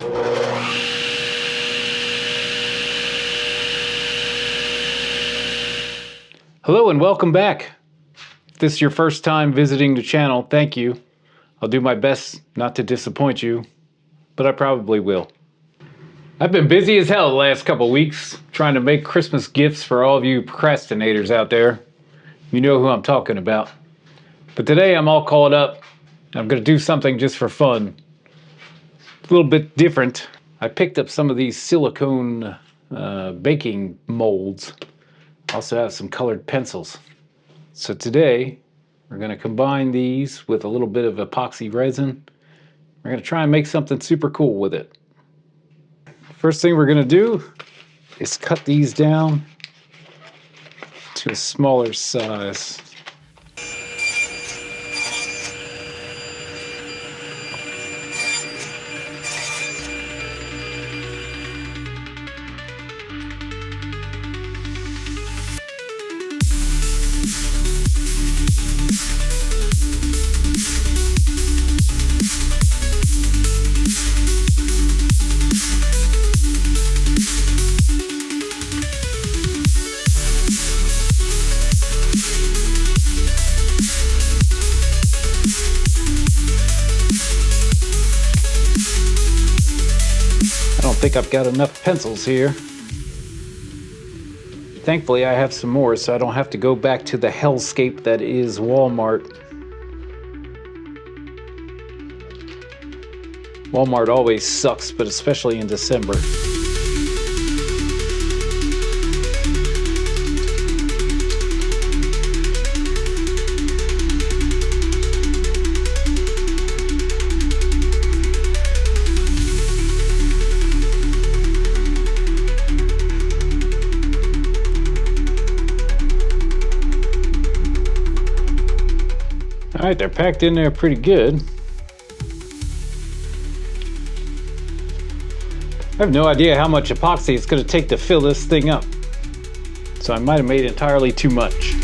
Hello and welcome back. If this is your first time visiting the channel, thank you. I'll do my best not to disappoint you, but I probably will. I've been busy as hell the last couple weeks trying to make Christmas gifts for all of you procrastinators out there. You know who I'm talking about. But today I'm all caught up. I'm going to do something just for fun. A little bit different. I picked up some of these silicone baking molds. Also have some colored pencils. So today we're going to combine these with a little bit of epoxy resin. We're going to try and make something super cool with it. First thing we're going to do is cut these down to a smaller size. I don't think I've got enough pencils here. Thankfully, I have some more, so I don't have to go back to the hellscape that is Walmart. Walmart always sucks, but especially in December. All right, they're packed in there pretty good. I have no idea how much epoxy it's going to take to fill this thing up. So I might have made entirely too much.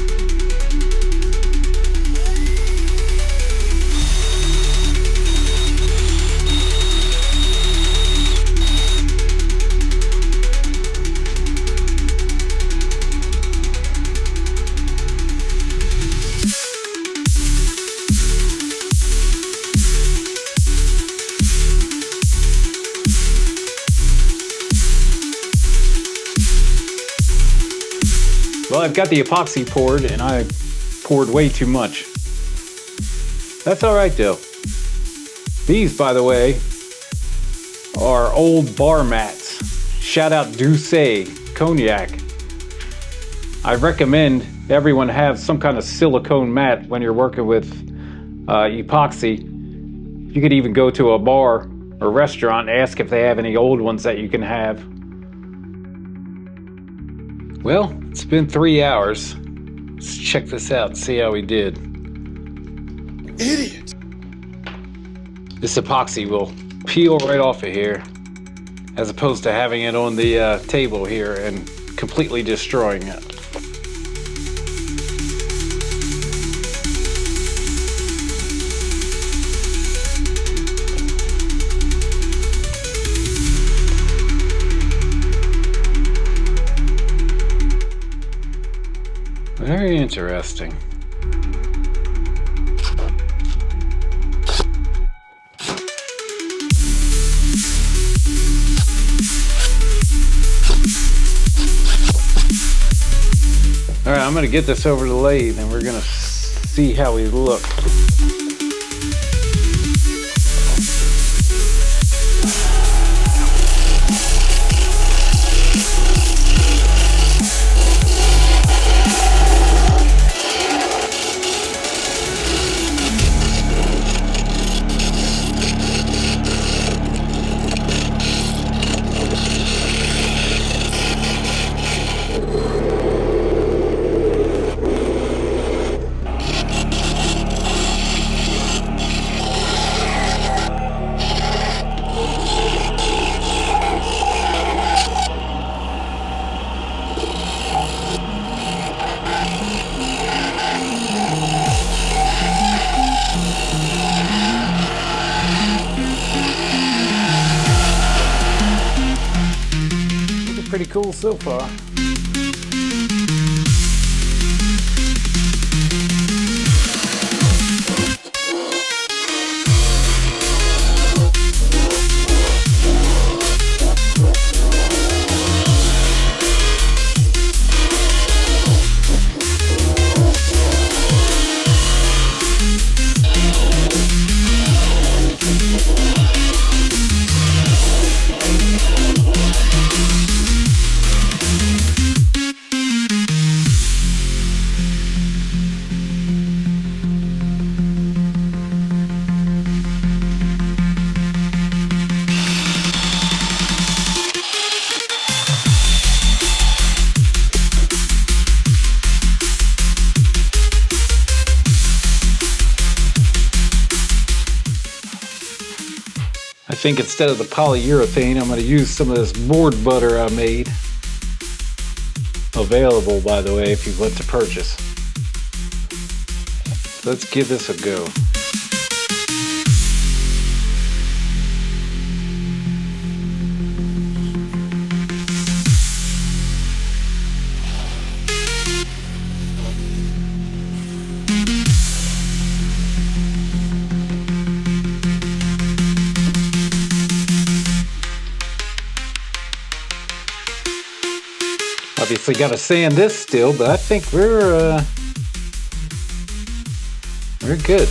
Well, I've got the epoxy poured, and I poured way too much. That's all right, though. These, by the way, are old bar mats. Shout out Douce Cognac. I recommend everyone have some kind of silicone mat when you're working with epoxy. You could even go to a bar or restaurant and ask if they have any old ones that you can have. Well, it's been 3 hours. Let's check this out and see how we did. Idiot! This epoxy will peel right off of here, as opposed to having it on the table here and completely destroying it. Very interesting. All right, I'm going to get this over the lathe and we're going to see how we look. pretty cool so far. I think instead of the polyurethane, I'm going to use some of this board butter I made. Available, by the way, if you want to purchase. Let's give this a go. Obviously got to sand this still, but I think we're good.